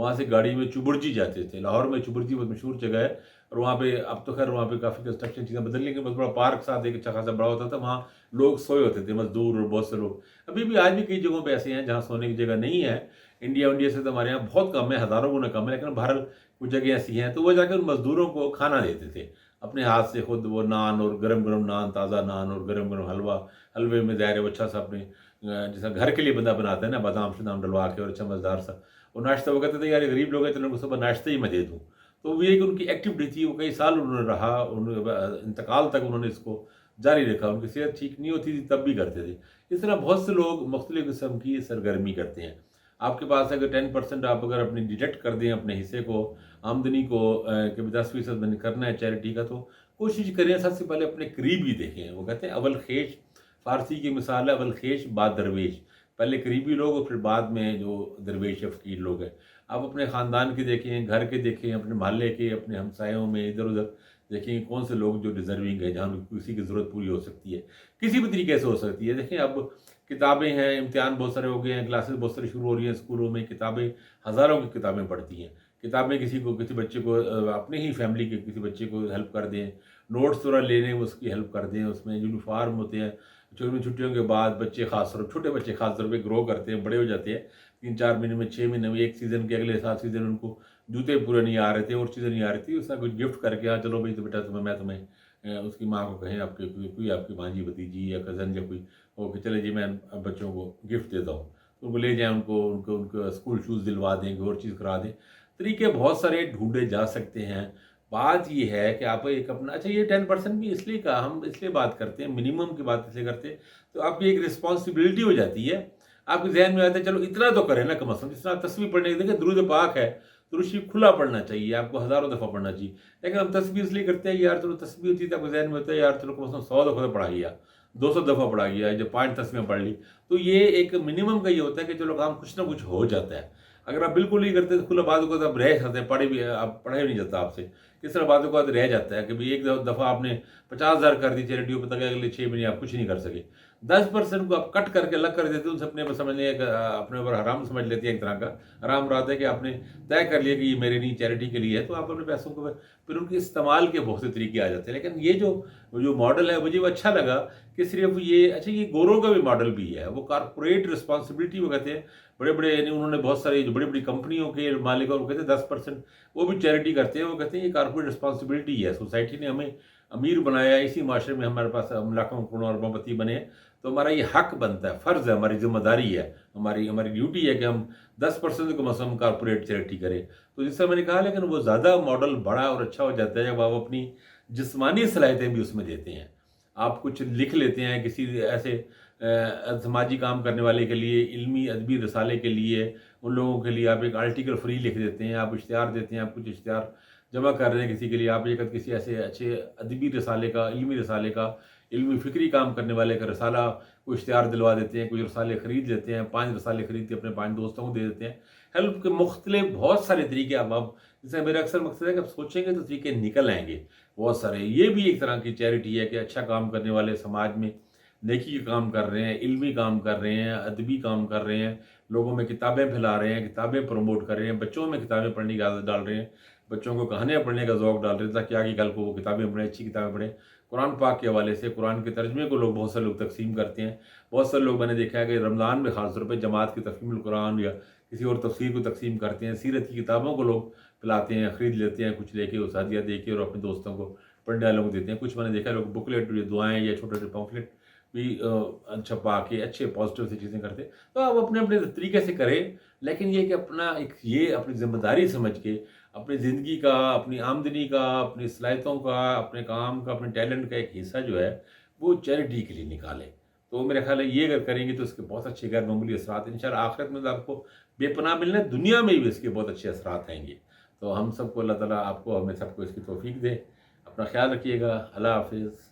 وہاں سے گاڑی میں چبرجی جاتے تھے. لاہور میں چبرجی بہت مشہور جگہ ہے, اور وہاں پہ اب تو خیر وہاں پہ کافی کنسٹرکشن چیزیں بدل گئی, بہت بڑا پارک ساتھ ایک اچھا خاصا بڑا ہوتا تھا, وہاں لوگ سوئے ہوتے تھے, مزدور اور بہت سے لوگ. ابھی بھی آج بھی کئی جگہوں پہ ایسے ہیں جہاں سونے کی جگہ نہیں ہے. انڈیا سے تو ہمارے یہاں بہت کم ہے, ہزاروں گنا کم ہے, لیکن بہرحال کچھ جگہ ایسی ہیں. تو وہ جا کے ان مزدوروں کو کھانا دیتے تھے اپنے ہاتھ سے خود, وہ نان اور گرم گرم نان, تازہ نان اور گرم گرم حلوہ. حلوے میں ظاہر ہے وہ اچھا سا اپنے جیسا گھر کے لیے بندہ بناتا ہے نا, بادام شدام ڈلوا کے, اور اچھا مزیدار سا وہ ناشتہ. وہ کہتے تھے یار غریب لوگ ہیں, چلو ان کو صبح ناشتہ ہی میں دے دوں. تو وہ ایک ان کی ایکٹیویٹی تھی, وہ کئی سال انہوں نے رہا, انتقال تک انہوں نے اس کو جاری رکھا. ان کی صحت ٹھیک نہیں ہوتی تھی تب بھی کرتے تھے. اس طرح بہت سے لوگ مختلف قسم کی سرگرمی کرتے ہیں. آپ کے پاس اگر 10% آپ اگر اپنی ڈیڈکٹ کر دیں اپنے حصے کو, آمدنی کو, کہ 10% میں کرنا ہے چیریٹی کا, تو کوشش کریں سب سے پہلے اپنے قریبی دیکھیں. وہ کہتے ہیں اول خیش, فارسی کی مثال ہے اول خیش بعد درویش. پہلے قریبی لوگ اور پھر بعد میں جو درویش یا فقیر لوگ ہیں. آپ اپنے خاندان کے دیکھیں, گھر کے دیکھیں, اپنے محلے کے, اپنے ہمسایوں میں ادھر ادھر دیکھیں کون سے لوگ جو ڈیزرونگ ہے, جہاں کسی کی ضرورت پوری ہو سکتی ہے, کسی بھی طریقے سے ہو سکتی ہے. دیکھیں اب کتابیں ہیں, امتحان بہت سارے ہو گئے ہیں, کلاسز بہت ساری شروع ہو رہی ہیں اسکولوں میں, کتابیں ہزاروں کی کتابیں پڑھتی ہیں. کتابیں کسی بچے کو, اپنے ہی فیملی کے کسی بچے کو ہیلپ کر دیں, نوٹس تھوڑا لینے میں اس کی ہیلپ کر دیں. اس میں یونیفارم ہوتے ہیں, چھٹیوں کے بعد بچے خاص طور چھوٹے بچے خاص طور پہ گرو کرتے ہیں, بڑے ہو جاتے ہیں 3-4 مہینے میں, 6 مہینے میں, ایک سیزن کے اگلے 7 سیزن ان کو جوتے پورے نہیں آ رہے تھے اور چیزیں نہیں آ رہی تھی, اس کا کچھ گفٹ کر کے, ہاں چلو بھائی تو بیٹا میں تمہیں اس کی ماں کو کہیں آپ کے کوئی آپ کی بھانجی بھتیجی یا کزن یا کوئی ہو کہ چلے جی میں بچوں کو گفٹ دیتا ہوں, تو ان کو لے جائیں, ان کو اسکول شوز دلوا دیں, اور چیز کرا دیں. طریقے بہت سارے ڈھونڈے جا سکتے ہیں. بات یہ ہے کہ آپ ایک اپنا, اچھا یہ 10% بھی اس لیے کہا, ہم اس لیے بات کرتے ہیں, منیمم کی بات اس لیے کرتے ہیں, تو آپ کی ایک رسپانسبلٹی ہو جاتی ہے. آپ کے ذہن میں آتا ہے چلو اتنا تو کریں نا کم از کم, جس طرح تسبیح پڑھنے کے, دیکھیں درود پاک ہے, درود شریف کھلا پڑھنا چاہیے, آپ کو ہزاروں دفعہ پڑھنا چاہیے. لیکن ہم تسبیح اس لیے کرتے ہیں یار چلو تسبیح ہوتی ہے تو آپ کے ذہن میں ہوتا ہے یار چلو کم از کم 100 دفعہ تو پڑھا گیا, 200 دفعہ پڑھا گیا, جو 5 تسبیحیں پڑھ لی. تو یہ ایک منیمم کا یہ ہوتا ہے کہ چلو کام کچھ نہ کچھ ہو جاتا ہے. اگر آپ بالکل نہیں کرتے تو کھلا بعض اوقات آپ رہ جاتے ہیں, پڑھے بھی آپ پڑھے بھی نہیں جاتا آپ سے. کس طرح بعض اوقات رہ جاتا ہے کہ بھائی ایک دفعہ آپ نے 50,000 کر دی چیریٹیوں پہ, تک اگلے 6 مہینے آپ کچھ نہیں کر سکے. 10% کو آپ کٹ کر کے الگ کر دیتے ہیں, ان سے اپنے پر سمجھ لیں, اپنے اوپر حرام سمجھ لیتے ہیں. ایک طرح کا حرام مراد ہے کہ آپ نے طے کر لیا کہ یہ میرے نہیں چیریٹی کے لیے ہے, تو آپ اپنے پیسوں کو پھر ان کے استعمال کے بہت سے طریقے آ جاتے ہیں. لیکن یہ جو ماڈل ہے مجھے وہ اچھا لگا کہ صرف یہ, اچھا یہ گوروں کا بھی ماڈل بھی ہے, وہ کارپوریٹ رسپانسبلٹی وہ کہتے ہیں. بڑے یعنی انہوں نے بہت ساری جو بڑی بڑی کمپنیوں کے مالک, اور وہ کہتے ہیں 10% وہ بھی چیریٹی کرتے ہیں. وہ کہتے ہیں یہ کارپوریٹ رسپانسبلٹی ہے, سوسائٹی نے ہمیں امیر بنایا, اسی معاشرے میں ہمارے پاس لاکھوں کروڑوں اربوں پتی بنے, تو ہمارا یہ حق بنتا ہے, فرض ہے, ہماری ذمہ داری ہے, ہماری ڈیوٹی ہے کہ ہم 10% کو مثلاً کارپوریٹ چیریٹی کریں. تو جس سے میں نے کہا, لیکن وہ زیادہ ماڈل بڑا اور اچھا ہو جاتا ہے جب آپ اپنی جسمانی صلاحیتیں بھی اس میں دیتے ہیں. آپ کچھ لکھ لیتے ہیں کسی ایسے سماجی کام کرنے والے کے لیے, علمی ادبی رسالے کے لیے, ان لوگوں کے لیے آپ ایک آرٹیکل فری لکھ دیتے ہیں, آپ اشتہار دیتے ہیں, آپ کچھ اشتہار جمع کر رہے ہیں کسی کے لیے, آپ ایک کسی ایسے اچھے ادبی رسالے کا, علمی رسالے کا, علمی فکری کام کرنے والے کا رسالہ کو اشتہار دلوا دیتے ہیں, کچھ رسالے خرید لیتے ہیں, 5 رسالے خرید کے اپنے 5 دوستوں کو دے دیتے ہیں. ہیلپ کے مختلف بہت سارے طریقے اب جیسے میرا اکثر مقصد ہے کہ اب سوچیں گے تو طریقے نکل آئیں گے بہت سارے. یہ بھی ایک طرح کی چیریٹی ہے کہ اچھا کام کرنے والے سماج میں نیکی کا کام کر رہے ہیں, علمی کام کر رہے ہیں, ادبی کام کر رہے ہیں, لوگوں میں کتابیں پھیلا رہے ہیں, کتابیں پروموٹ کر رہے ہیں, بچوں میں کتابیں پڑھنے کی عادت ڈال رہے ہیں, بچوں کو کہانیاں پڑھنے کا ذوق ڈال رہے ہیں تاکہ آگے کل کو وہ کتابیں پڑھیں, اچھی کتابیں پڑھیں. قرآن پاک کے حوالے سے قرآن کے ترجمے کو لوگ بہت سے لوگ تقسیم کرتے ہیں. بہت سے لوگ میں نے دیکھا ہے کہ رمضان میں خاص طور پہ جماعت کی تفہیم القرآن یا کسی اور تفسیر کو تقسیم کرتے ہیں. سیرت کی کتابوں کو لوگ پلاتے ہیں, خرید لیتے ہیں, کچھ لے کے اساتذہ دے کے, اور اپنے دوستوں کو پڑھنے والوں کو دیتے ہیں. کچھ میں نے دیکھا لوگ بکلیٹ, دعائیں یا چھوٹے چھوٹے پمفلٹ بھی چھپا کے اچھے پازیٹیو سے چیزیں کرتے. تو آپ اپنے اپنے طریقے سے کریں, لیکن یہ کہ یہ اپنی ذمہ داری سمجھ کے اپنی زندگی کا, اپنی آمدنی کا, اپنی صلاحیتوں کا, اپنے کام کا, اپنے ٹیلنٹ کا ایک حصہ جو ہے وہ چیریٹی کے لیے نکالیں. تو میرا خیال ہے یہ اگر کریں گے تو اس کے بہت اچھے غیر معمولی اثرات ہیں. انشاءاللہ آخرت میں تو آپ کو بے پناہ ملنا, دنیا میں بھی اس کے بہت اچھے اثرات آئیں گے. تو ہم سب کو اللہ تعالیٰ آپ کو, ہمیں سب کو اس کی توفیق دے. اپنا خیال رکھیے گا. اللہ حافظ.